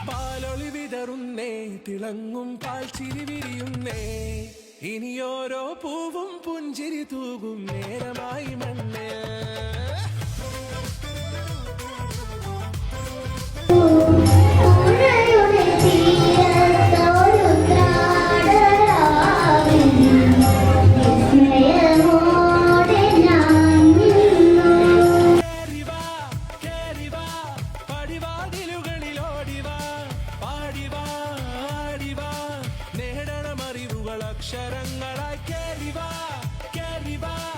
പാലൊളി വിതറുന്നേ, തിളങ്ങും പാൽ ചിരി വിരിയുന്നേ, ഇനിയോരോ പൂവും പുഞ്ചിരി തൂകും നേരമായി മണ്ണേ. അക്ഷരങ്ങളായി കേറിവാ കേറിവാ.